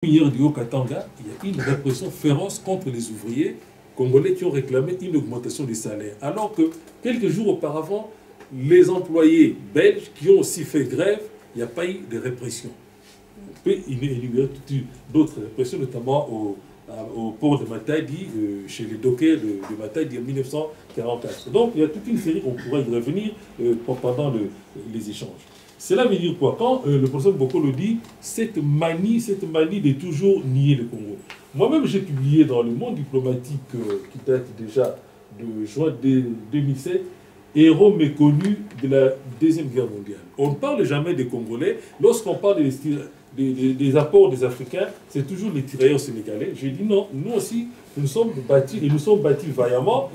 minière du Haut-Katanga, il y a une répression féroce contre les ouvriers congolais qui ont réclamé une augmentation des salaires. Alors que quelques jours auparavant, les employés belges qui ont aussi fait grève, il n'y a pas eu de répression. On peut énumérer d'autres répressions, notamment au port de Matadi, chez les dockers de Matadi en 1944. Donc il y a toute une série, on pourrait y revenir pendant les échanges. Cela veut dire quoi? Quand le professeur Boko le dit, cette manie de toujours nier le Congo. Moi-même, j'ai publié dans Le Monde diplomatique, qui date déjà de juin 2007, Héros méconnus de la Deuxième Guerre mondiale. On ne parle jamais des Congolais. Lorsqu'on parle des apports des Africains, c'est toujours les tirailleurs sénégalais. J'ai dit non, nous aussi, nous sommes battus, et nous sommes battus vaillamment.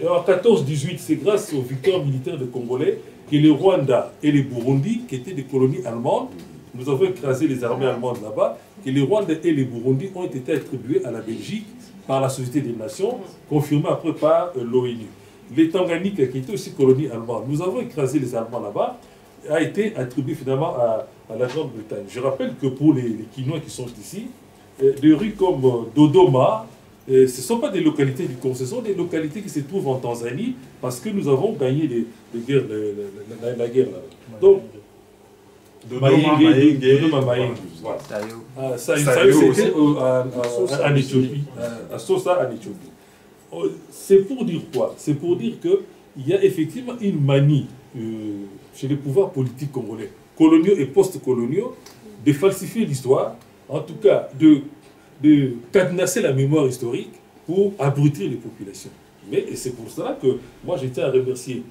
En 14-18, c'est grâce aux victoires militaires des Congolais que les Rwanda et les Burundi, qui étaient des colonies allemandes, nous avons écrasé les armées allemandes là-bas, que les Rwanda et les Burundi ont été attribués à la Belgique par la Société des Nations, confirmé après par l'ONU. Les Tanganiques, qui étaient aussi colonies allemandes, nous avons écrasé les Allemands là-bas, a été attribué finalement à la Grande-Bretagne. Je rappelle que pour les Quinois qui sont ici, des rues comme Dodoma, ce ne sont pas des localités du Congo, ce sont des localités qui se trouvent en Tanzanie parce que nous avons gagné la guerre là. Donc, Dodoma, c'était en Éthiopie, à Sosa en Éthiopie. C'est pour dire quoi? C'est pour dire qu'il y a effectivement une manie chez les pouvoirs politiques congolais, coloniaux et post-coloniaux, de falsifier l'histoire, en tout cas de cadenasser la mémoire historique pour abrutir les populations. Mais c'est pour cela que moi je tiens à remercier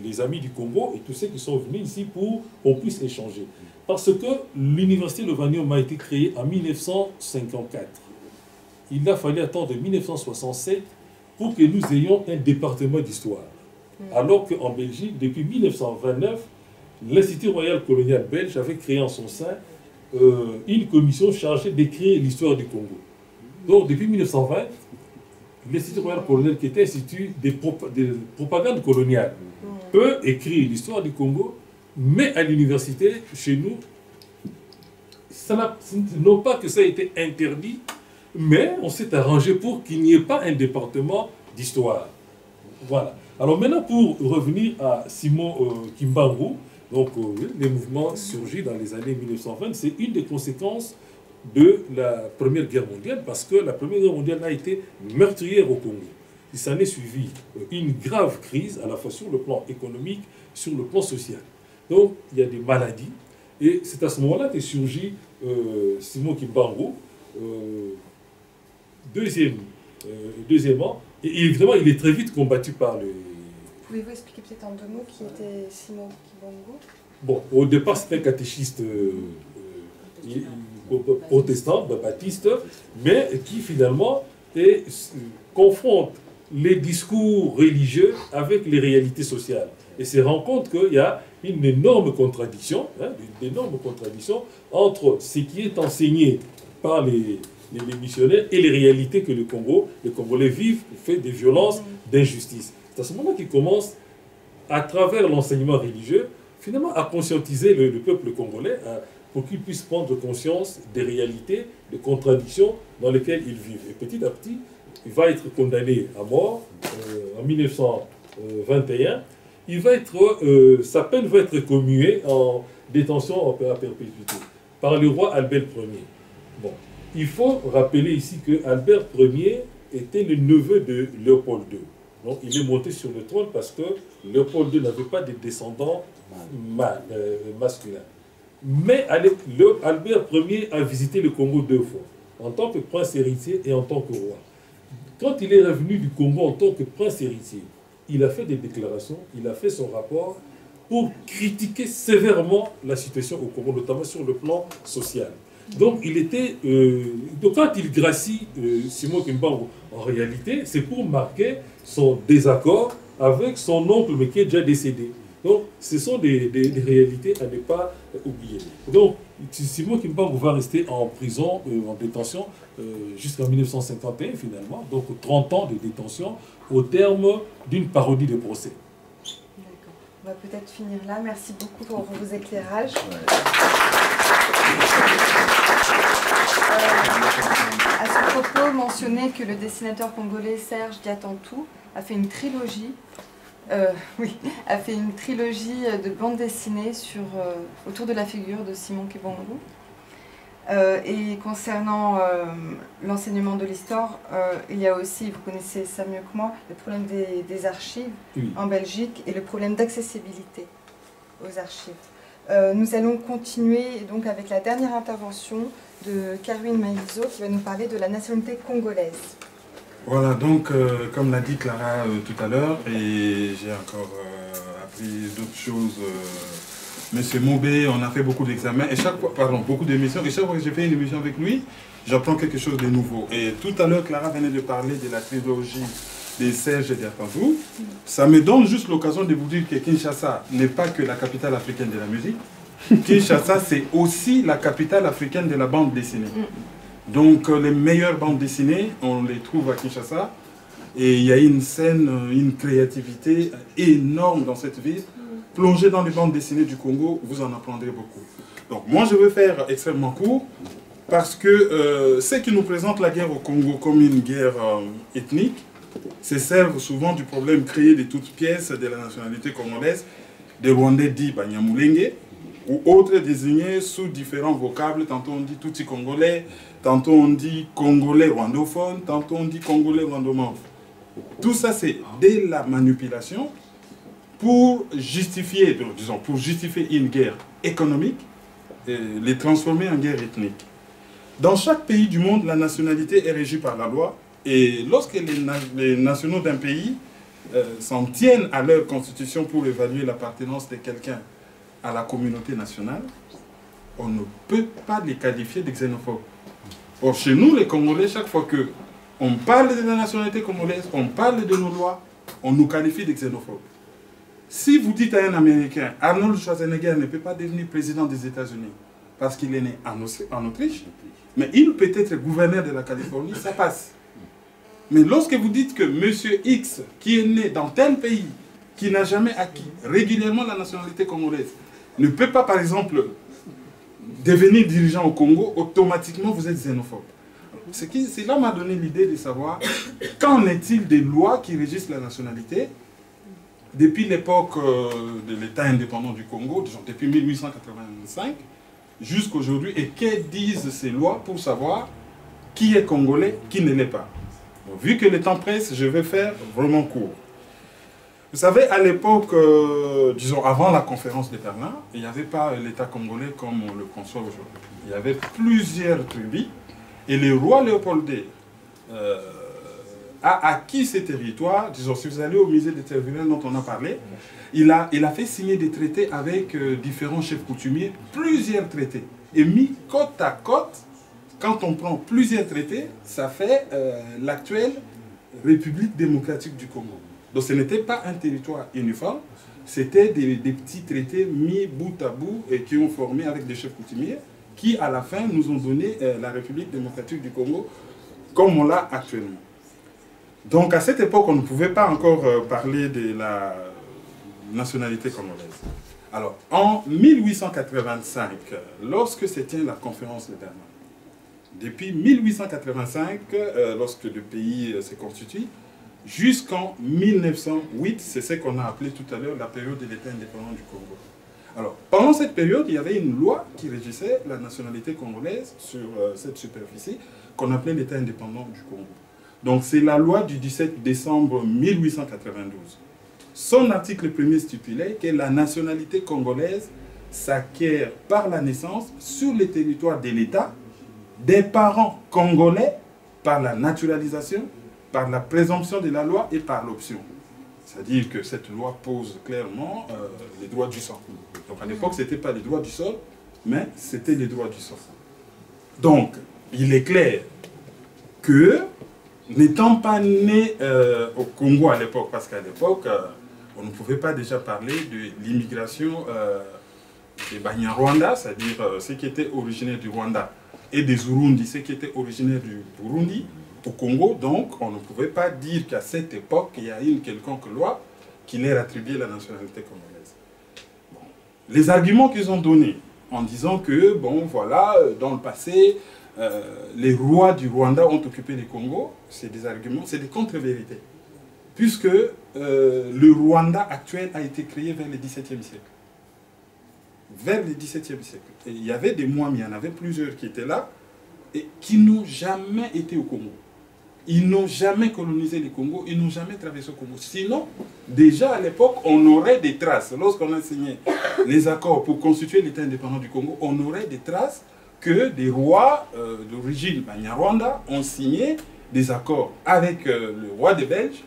les amis du Congo et tous ceux qui sont venus ici pour qu'on puisse échanger. Parce que l'université Lovanium a été créée en 1954. Il a fallu attendre 1967 pour que nous ayons un département d'histoire. Alors qu'en Belgique, depuis 1929, l'Institut royal colonial belge avait créé en son sein une commission chargée d'écrire l'histoire du Congo. Donc depuis 1920, l'Institut royal colonial, qui était institut de propagande coloniale, peut écrire l'histoire du Congo, mais à l'université, chez nous, non pas que ça a été interdit, mais on s'est arrangé pour qu'il n'y ait pas un département d'histoire. Voilà. Alors maintenant, pour revenir à Simon Kimbangu, donc les mouvements surgis dans les années 1920, c'est une des conséquences de la Première Guerre mondiale, parce que la Première Guerre mondiale a été meurtrière au Congo. Il s'en est suivi une grave crise, à la fois sur le plan économique, sur le plan social. Donc il y a des maladies, et c'est à ce moment-là qu'est surgi Simon Kimbangu. Deuxièmement, et évidemment, il est très vite combattu par le... Pouvez-vous expliquer peut-être en deux mots qui était Simon Kimbangu? Bon, au départ, c'était un catéchiste protestant, baptiste, mais qui finalement confronte les discours religieux avec les réalités sociales. Et se rend compte qu'il y a une énorme contradiction, entre ce qui est enseigné par les missionnaires et les réalités que les Congolais vivent, fait des violences, d'injustice. C'est à ce moment qu'il commence, à travers l'enseignement religieux, finalement à conscientiser le peuple congolais pour qu'il puisse prendre conscience des réalités, des contradictions dans lesquelles ils vivent. Et petit à petit, il va être condamné à mort en 1921. Sa peine va être commuée en détention à perpétuité par le roi Albert Ier. Bon. Il faut rappeler ici que Albert Ier était le neveu de Léopold II. Donc il est monté sur le trône parce que Léopold II n'avait pas de descendants masculins. Mais Albert Ier a visité le Congo 2 fois, en tant que prince héritier et en tant que roi. Quand il est revenu du Congo en tant que prince héritier, il a fait des déclarations, il a fait son rapport pour critiquer sévèrement la situation au Congo, notamment sur le plan social. Donc, quand il gracie Simon Kimbangu, en réalité, c'est pour marquer son désaccord avec son oncle, mais qui est déjà décédé. Donc, ce sont des réalités à ne pas oublier. Donc, Simon Kimbangu va rester en prison, en détention, jusqu'en 1951, finalement. Donc, 30 ans de détention, au terme d'une parodie de procès. D'accord. On va peut-être finir là. Merci beaucoup pour vos éclairages. Ouais. mentionner que le dessinateur congolais Serge Diatantou a fait une trilogie, de bandes dessinées autour de la figure de Simon Kibongo. Et concernant l'enseignement de l'histoire, il y a aussi, vous connaissez ça mieux que moi, le problème des archives en Belgique et le problème d'accessibilité aux archives. Nous allons continuer donc avec la dernière intervention de Karwin Maïzo qui va nous parler de la nationalité congolaise. Voilà, donc comme l'a dit Clara tout à l'heure, et j'ai encore appris d'autres choses. Monsieur Moubé, on a fait beaucoup d'examens, et chaque fois, pardon, beaucoup d'émissions, et chaque fois que j'ai fait une émission avec lui, j'apprends quelque chose de nouveau. Et tout à l'heure, Clara venait de parler de la trilogie des Serge Diatantou. Ça me donne juste l'occasion de vous dire que Kinshasa n'est pas que la capitale africaine de la musique. Kinshasa, c'est aussi la capitale africaine de la bande dessinée. Donc les meilleures bandes dessinées, on les trouve à Kinshasa. Et il y a une scène, une créativité énorme dans cette ville. Plongez dans les bandes dessinées du Congo, vous en apprendrez beaucoup. Donc moi je veux faire extrêmement court, parce que ceux qui nous présentent la guerre au Congo comme une guerre ethnique, se servent souvent du problème créé de toutes pièces de la nationalité congolaise, des Rwandais dits Banyamulenge, ou autres désignés sous différents vocables. Tantôt on dit Tutsi congolais, tantôt on dit congolais rwandophone, tantôt on dit congolais rwandomorphe. Tout ça c'est de la manipulation pour justifier, disons, pour justifier une guerre économique, et les transformer en guerre ethnique. Dans chaque pays du monde, la nationalité est régie par la loi, et lorsque les nationaux d'un pays s'en tiennent à leur constitution pour évaluer l'appartenance de quelqu'un à la communauté nationale, on ne peut pas les qualifier de xénophobes. Or, chez nous, les Congolais, chaque fois qu'on parle de la nationalité congolaise, on parle de nos lois, on nous qualifie de xénophobes. Si vous dites à un Américain, Arnold Schwarzenegger ne peut pas devenir président des États-Unis parce qu'il est né en Autriche, mais il peut être gouverneur de la Californie, ça passe. Mais lorsque vous dites que Monsieur X, qui est né dans tel pays, qui n'a jamais acquis régulièrement la nationalité congolaise, ne peut pas, par exemple, devenir dirigeant au Congo, automatiquement vous êtes xénophobe. Cela m'a donné l'idée de savoir qu'en est-il des lois qui régissent la nationalité depuis l'époque de l'État indépendant du Congo, disons depuis 1885 jusqu'à aujourd'hui, et que disent ces lois pour savoir qui est congolais, qui ne l'est pas. Donc, vu que le temps presse, je vais faire vraiment court. Vous savez, à l'époque, disons avant la conférence de Berlin, il n'y avait pas l'État congolais comme on le conçoit aujourd'hui. Il y avait plusieurs tribus, et le roi Léopold II a acquis ces territoires. Disons, si vous allez au musée des Tervuren dont on a parlé, il a fait signer des traités avec différents chefs coutumiers, plusieurs traités, et mis côte à côte. Quand on prend plusieurs traités, ça fait l'actuelle République démocratique du Congo. Donc ce n'était pas un territoire uniforme, c'était des petits traités mis bout à bout et qui ont formé avec des chefs coutumiers qui à la fin nous ont donné la République démocratique du Congo comme on l'a actuellement. Donc à cette époque, on ne pouvait pas encore parler de la nationalité congolaise. Alors en 1885, lorsque se tient la conférence de Berlin, depuis 1885, lorsque le pays se constitue, jusqu'en 1908, c'est ce qu'on a appelé tout à l'heure la période de l'État indépendant du Congo. Alors, pendant cette période, il y avait une loi qui régissait la nationalité congolaise sur cette superficie, qu'on appelait l'État indépendant du Congo. Donc, c'est la loi du 17 décembre 1892. Son article premier stipulait que la nationalité congolaise s'acquiert par la naissance sur le territoire de l'État des parents congolais par la naturalisation, par la présomption de la loi et par l'option. C'est-à-dire que cette loi pose clairement les droits du sol. Donc à l'époque, ce n'était pas les droits du sol, mais c'était les droits du sol. Donc, il est clair que, n'étant pas né au Congo à l'époque, parce qu'à l'époque, on ne pouvait pas déjà parler de l'immigration des Banyarwanda, c'est-à-dire ceux qui étaient originaires du Rwanda, et des Urundi, ceux qui étaient originaires du Burundi, au Congo. Donc, on ne pouvait pas dire qu'à cette époque, il y a une quelconque loi qui leur attribuait la nationalité congolaise. Bon. Les arguments qu'ils ont donnés, en disant que, bon, voilà, dans le passé, les rois du Rwanda ont occupé le Congo, c'est des arguments, c'est des contre-vérités. Puisque le Rwanda actuel a été créé vers le XVIIe siècle. Vers le XVIIe siècle. Et il y avait des Mwami, il y en avait plusieurs qui étaient là, et qui n'ont jamais été au Congo. Ils n'ont jamais colonisé le Congo, ils n'ont jamais traversé le Congo. Sinon, déjà à l'époque, on aurait des traces. Lorsqu'on a signé les accords pour constituer l'État indépendant du Congo, on aurait des traces que des rois d'origine Banyarwanda ont signé des accords avec le roi des Belges.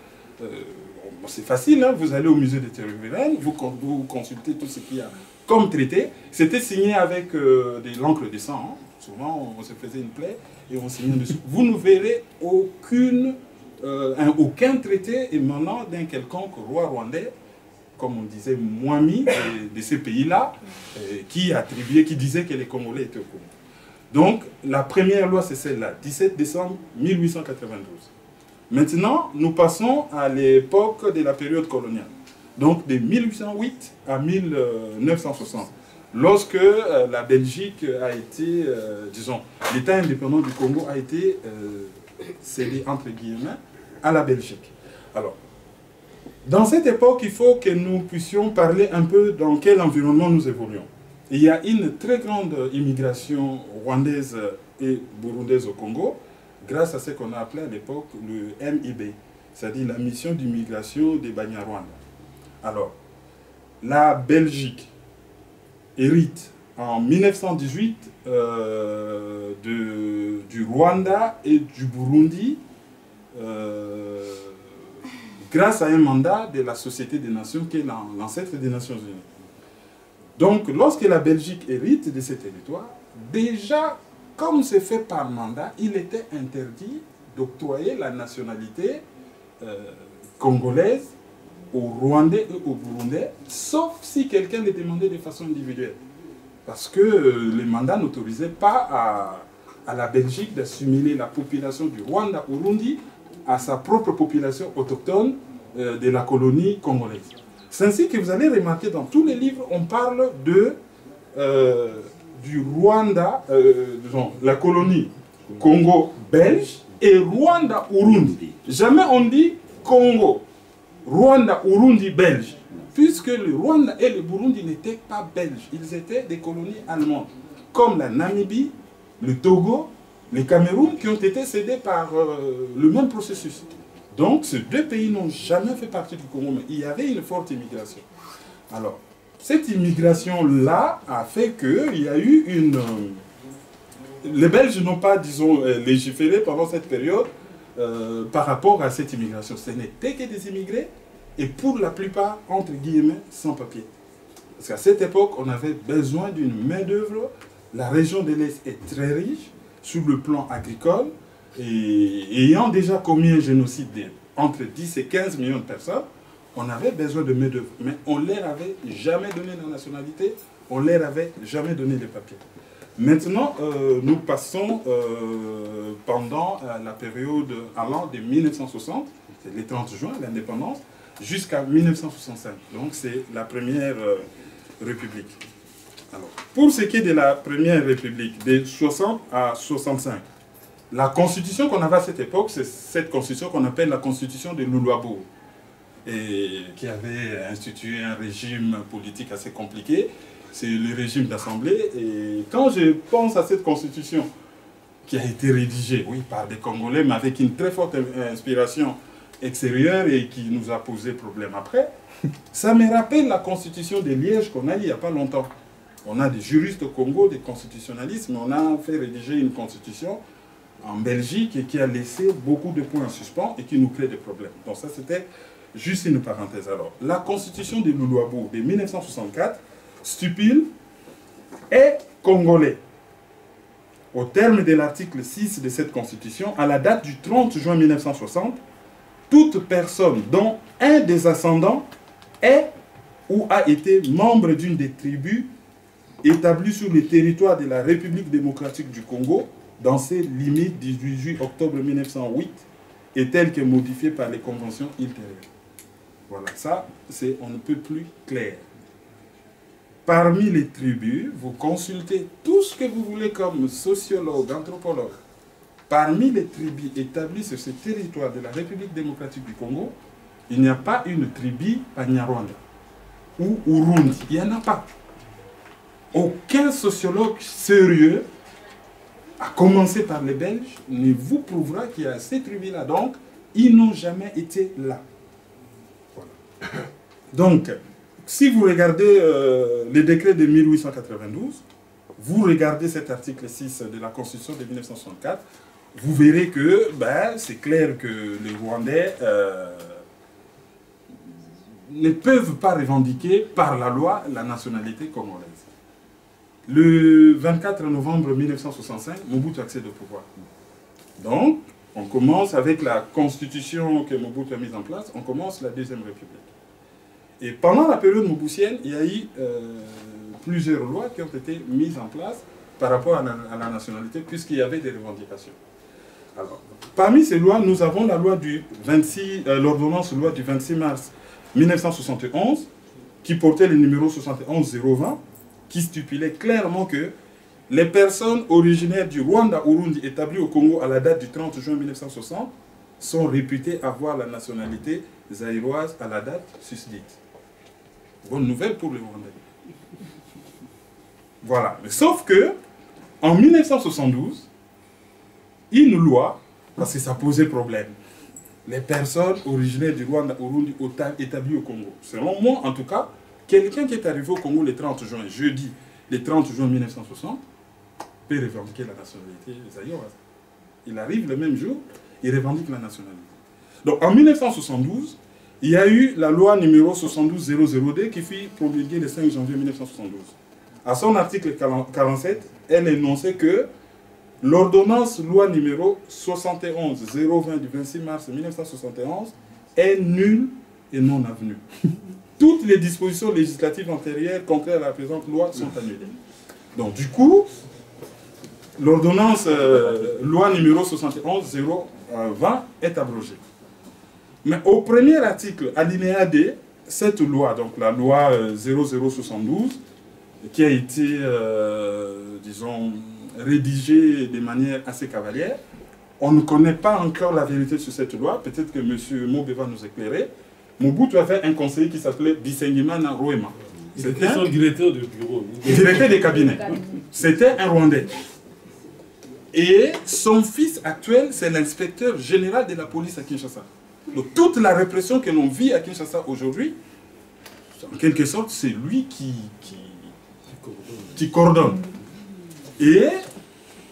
C'est facile, hein, vous allez au musée de Théophile, vous consultez tout ce qu'il y a comme traité. C'était signé avec de l'encre de sang. Hein. Souvent, on se faisait une plaie et on signait dessus. Vous ne verrez aucun traité émanant d'un quelconque roi rwandais, comme on disait, Mwami, de ces pays-là, qui disait que les Congolais étaient au Congo. Donc, la première loi, c'est celle-là, 17 décembre 1892. Maintenant, nous passons à l'époque de la période coloniale. Donc, de 1808 à 1960. Lorsque la Belgique a été, disons, l'État indépendant du Congo a été cédé, entre guillemets, à la Belgique. Alors, dans cette époque, il faut que nous puissions parler un peu dans quel environnement nous évoluons. Il y a une très grande immigration rwandaise et burundaise au Congo, grâce à ce qu'on a appelé à l'époque le MIB, c'est-à-dire la mission d'immigration des Banyarwanda. Alors, la Belgique hérite en 1918 du Rwanda et du Burundi grâce à un mandat de la Société des Nations qui est l'ancêtre des Nations Unies. Donc, lorsque la Belgique hérite de ces territoires, déjà, comme c'est fait par mandat, il était interdit d'octroyer la nationalité congolaise aux Rwandais et aux Burundais, sauf si quelqu'un le demandait de façon individuelle. Parce que les mandats n'autorisaient pas à la Belgique d'assimiler la population du Rwanda-Burundi à sa propre population autochtone de la colonie congolaise. C'est ainsi que vous allez remarquer dans tous les livres, on parle du Rwanda, disons, la colonie Congo-Belge et Rwanda-Urundi. Jamais on dit Congo, Rwanda, Urundi, Belge. Puisque le Rwanda et le Burundi n'étaient pas belges, ils étaient des colonies allemandes. Comme la Namibie, le Togo, le Cameroun, qui ont été cédés par le même processus. Donc, ces deux pays n'ont jamais fait partie du Congo, mais il y avait une forte immigration. Alors, cette immigration-là a fait qu'il y a eu une... Les Belges n'ont pas, disons, légiféré pendant cette période par rapport à cette immigration. Ce n'était que des immigrés, et pour la plupart, entre guillemets, sans papier. Parce qu'à cette époque, on avait besoin d'une main-d'œuvre. La région de l'Est est très riche sur le plan agricole, et ayant déjà commis un génocide entre 10 et 15 millions de personnes, on avait besoin de main-d'œuvre. Mais on ne leur avait jamais donné la nationalité, on ne leur avait jamais donné les papiers. Maintenant, nous passons pendant la période allant de 1960, c'est le 30 juin, l'indépendance, jusqu'à 1965. Donc c'est la première République. Alors, pour ce qui est de la première République, de 60 à 65, la constitution qu'on avait à cette époque, c'est cette constitution qu'on appelle la constitution de Luluabo, et qui avait institué un régime politique assez compliqué. C'est le régime d'assemblée. Et quand je pense à cette constitution qui a été rédigée, oui, par des Congolais, mais avec une très forte inspiration extérieure et qui nous a posé problème après, ça me rappelle la constitution de Liège qu'on a eu il n'y a pas longtemps. On a des juristes au Congo, des constitutionnalistes, mais on a fait rédiger une constitution en Belgique et qui a laissé beaucoup de points en suspens et qui nous crée des problèmes. Donc ça, c'était juste une parenthèse. Alors, la constitution de Luluabo de 1964 stipule est congolais. Au terme de l'article 6 de cette constitution, à la date du 30 juin 1960, toute personne dont un des ascendants est ou a été membre d'une des tribus établies sur le territoire de la République démocratique du Congo dans ses limites du 18 octobre 1908 et telles que modifiées par les conventions ultérieures. Voilà, ça, c'est on ne peut plus clair. parmi les tribus, vous consultez tout ce que vous voulez comme sociologue, anthropologue, parmi les tribus établies sur ce territoire de la République démocratique du Congo, il n'y a pas une tribu Banyarwanda ou Urundi. Il n'y en a pas. Aucun sociologue sérieux, à commencer par les Belges, ne vous prouvera qu'il y a ces tribus-là. Donc, ils n'ont jamais été là. Voilà. Donc, si vous regardez le décret de 1892, vous regardez cet article 6 de la Constitution de 1964, vous verrez que c'est clair que les Rwandais ne peuvent pas revendiquer par la loi la nationalité congolaise. Le 24 novembre 1965, Mobutu accède au pouvoir. Donc, on commence avec la constitution que Mobutu a mise en place, on commence la Deuxième République. Et pendant la période mobusienne, il y a eu plusieurs lois qui ont été mises en place par rapport à la nationalité, puisqu'il y avait des revendications. Alors, parmi ces lois, nous avons la loi du l'ordonnance loi du 26 mars 1971, qui portait le numéro 71-020, qui stipulait clairement que les personnes originaires du Rwanda-Urundi établies au Congo à la date du 30 juin 1960 sont réputées avoir la nationalité zaïroise à la date susdite. Bonne nouvelle pour les Rwandais. Voilà. Mais sauf que, en 1972, une loi, parce que ça posait problème, les personnes originaires du Rwanda-Urundi établies au Congo. Selon moi, en tout cas, quelqu'un qui est arrivé au Congo le 30 juin, jeudi, le 30 juin 1960, peut revendiquer la nationalité zaïroise. Il arrive le même jour, il revendique la nationalité. Donc en 1972, il y a eu la loi numéro 72-00D qui fut promulguée le 5 janvier 1972. À son article 47, elle énonçait que l'ordonnance loi numéro 71-020 du 26 mars 1971 est nulle et non avenue. Toutes les dispositions législatives antérieures contraires à la présente loi sont annulées. Donc du coup, l'ordonnance loi numéro 71-020 est abrogée. Mais au premier article, alinéa D, cette loi, donc la loi 0072, qui a été, disons, rédigée de manière assez cavalière, on ne connaît pas encore la vérité sur cette loi. Peut-être que M. Mobe va nous éclairer. Mobutu avait un conseiller qui s'appelait Bisengimana Roema. C'était son directeur de bureau. Directeur des cabinets. C'était un Rwandais. Et son fils actuel, c'est l'inspecteur général de la police à Kinshasa. Donc toute la répression que l'on vit à Kinshasa aujourd'hui, en quelque sorte, c'est lui qui coordonne. Et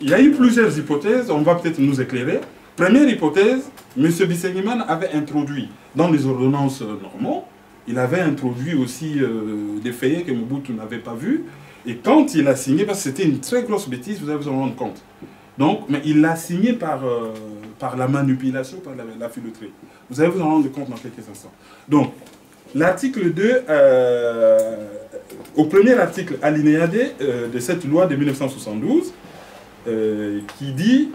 il y a eu plusieurs hypothèses, on va peut-être nous éclairer. Première hypothèse, M. Bisengimana avait introduit dans les ordonnances normaux, il avait introduit aussi des faits que Mobutu n'avait pas vus. Et quand il a signé, parce que c'était une très grosse bêtise, vous allez vous en rendre compte. Donc, mais il l'a signé par la manipulation, par la filouterie. Vous allez vous en rendre compte dans quelques instants. Donc, l'article 2, au premier article alinéa D de cette loi de 1972, qui dit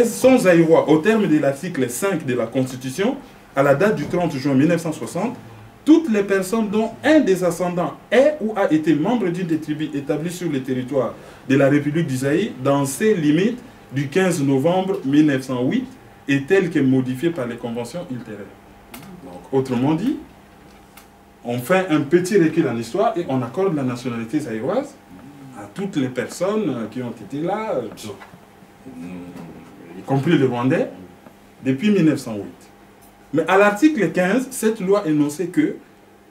sont zaïrois au terme de l'article 5 de la Constitution, à la date du 30 juin 1960, toutes les personnes dont un des ascendants est ou a été membre d'une des tribus établies sur le territoire de la République du Zaïre dans ses limites du 15 novembre 1908 et telles que modifiées par les conventions ultérieures. Donc, autrement dit, on fait un petit recul en histoire et on accorde la nationalité zaïroise à toutes les personnes qui ont été là, y compris les Rwandais, depuis 1908. Mais à l'article 15, cette loi énonçait que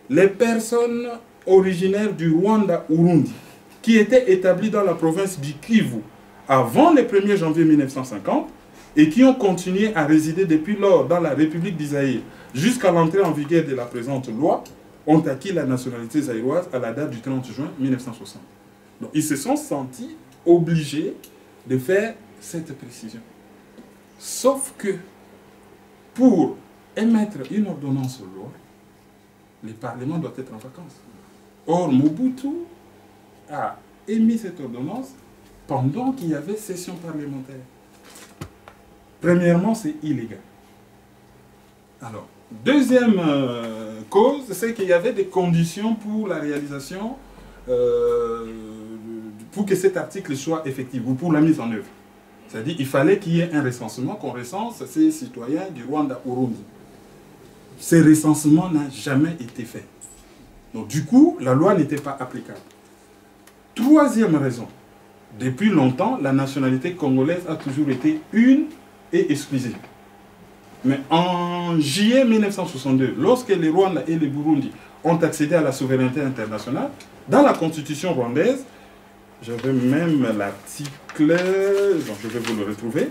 les personnes originaires du Rwanda-Urundi qui étaient établies dans la province du Kivu avant le 1er janvier 1950 et qui ont continué à résider depuis lors dans la République du Zaïre jusqu'à l'entrée en vigueur de la présente loi ont acquis la nationalité zaïroise à la date du 30 juin 1960. Donc ils se sont sentis obligés de faire cette précision. Sauf que pour émettre une ordonnance aux lois, le Parlement doit être en vacances. Or, Mobutu a émis cette ordonnance pendant qu'il y avait session parlementaire. Premièrement, c'est illégal. Alors, deuxième cause, c'est qu'il y avait des conditions pour la réalisation cet article soit effectif, ou pour la mise en œuvre. C'est-à-dire qu'il fallait qu'il y ait un recensement, qu'on recense ces citoyens du Rwanda au Burundi. Ce recensement n'a jamais été fait. Donc du coup, la loi n'était pas applicable. Troisième raison, depuis longtemps, la nationalité congolaise a toujours été une et exclusive. Mais en juillet 1962, lorsque les Rwandais et les Burundi ont accédé à la souveraineté internationale, dans la constitution rwandaise, j'avais même l'article, je vais vous le retrouver,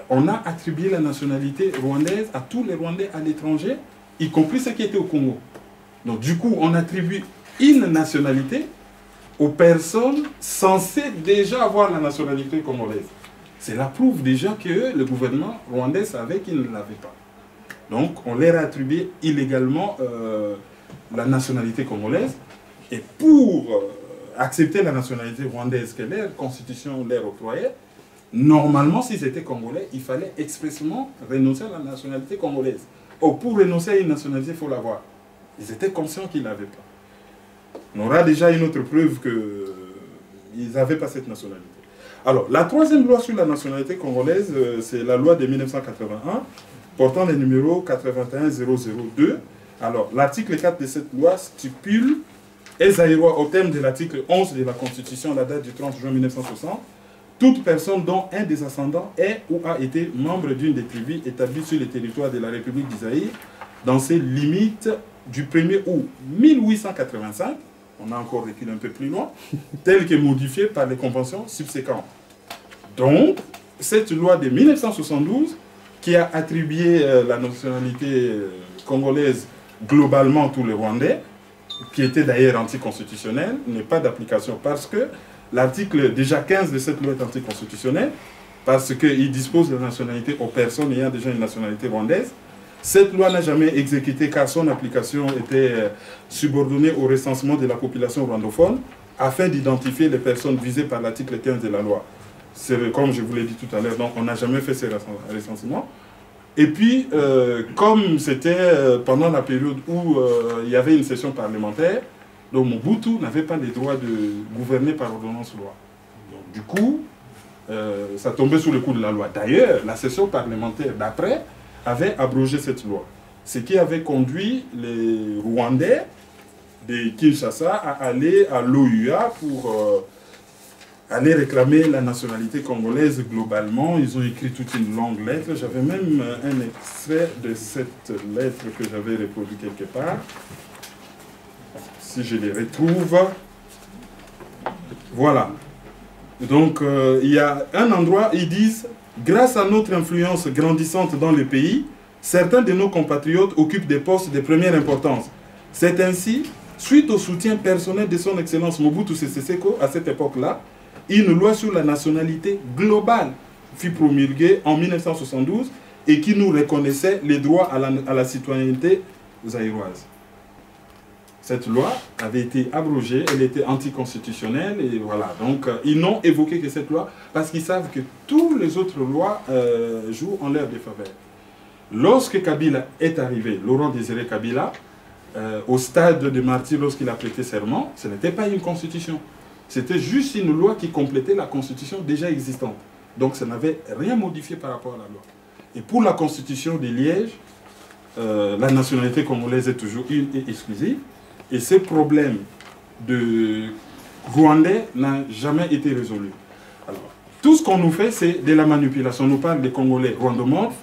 on a attribué la nationalité rwandaise à tous les Rwandais à l'étranger, y compris ceux qui étaient au Congo. Donc du coup, on attribue une nationalité aux personnes censées déjà avoir la nationalité congolaise. Cela prouve déjà que le gouvernement rwandais savait qu'il ne l'avait pas. Donc on leur a attribué illégalement la nationalité congolaise. Et pour accepter la nationalité rwandaise que leur constitution leur octroyait, normalement, s'ils étaient congolais, il fallait expressément renoncer à la nationalité congolaise. Or, pour renoncer à une nationalité, il faut l'avoir. Ils étaient conscients qu'ils ne l'avaient pas. On aura déjà une autre preuve qu'ils n'avaient pas cette nationalité. Alors, la troisième loi sur la nationalité congolaise, c'est la loi de 1981, portant le numéro 81002. Alors, l'article 4 de cette loi stipule, au terme de l'article 11 de la Constitution, à la date du 30 juin 1960, toute personne dont un des ascendants est ou a été membre d'une des tribus établies sur le territoire de la République d'Isaïe, dans ses limites du 1er août 1885, on a encore reculé un peu plus loin, tel que modifié par les conventions subséquentes. Donc, cette loi de 1972, qui a attribué la nationalité congolaise globalement à tous les Rwandais, qui était d'ailleurs anticonstitutionnelle, n'est pas d'application parce que l'article déjà 15 de cette loi est anticonstitutionnel, parce qu'il dispose de la nationalité aux personnes ayant déjà une nationalité rwandaise. Cette loi n'a jamais exécuté car son application était subordonnée au recensement de la population rwandophone afin d'identifier les personnes visées par l'article 15 de la loi. C'est comme je vous l'ai dit tout à l'heure, donc on n'a jamais fait ce recensement. Et puis, comme c'était pendant la période où il y avait une session parlementaire, donc Mobutu n'avait pas le droit de gouverner par ordonnance loi. Donc du coup, ça tombait sous le coup de la loi. D'ailleurs, la session parlementaire d'après avait abrogé cette loi. Ce qui avait conduit les Rwandais de Kinshasa à aller à l'OUA pour aller réclamer la nationalité congolaise globalement. Ils ont écrit toute une longue lettre. J'avais même un extrait de cette lettre que j'avais reproduit quelque part. Si je les retrouve. Voilà. Donc, il y a un endroit, ils disent « Grâce à notre influence grandissante dans le pays, certains de nos compatriotes occupent des postes de première importance. C'est ainsi, suite au soutien personnel de son Excellence Mobutu Sese Seko à cette époque-là, une loi sur la nationalité globale fut promulguée en 1972 et qui nous reconnaissait les droits à la citoyenneté zaïroise. Cette loi avait été abrogée, elle était anticonstitutionnelle, et voilà. Donc, ils n'ont évoqué que cette loi parce qu'ils savent que toutes les autres lois jouent en leur défaveur. Lorsque Kabila est arrivé, Laurent Désiré Kabila, au stade de martyr, lorsqu'il a prêté serment, ce n'était pas une constitution. C'était juste une loi qui complétait la constitution déjà existante. Donc, ça n'avait rien modifié par rapport à la loi. Et pour la constitution de Liège, la nationalité congolaise est toujours une et exclusive. Et ce problème de Rwandais n'a jamais été résolu. Alors, tout ce qu'on nous fait, c'est de la manipulation. On nous parle des Congolais rwandomorphes,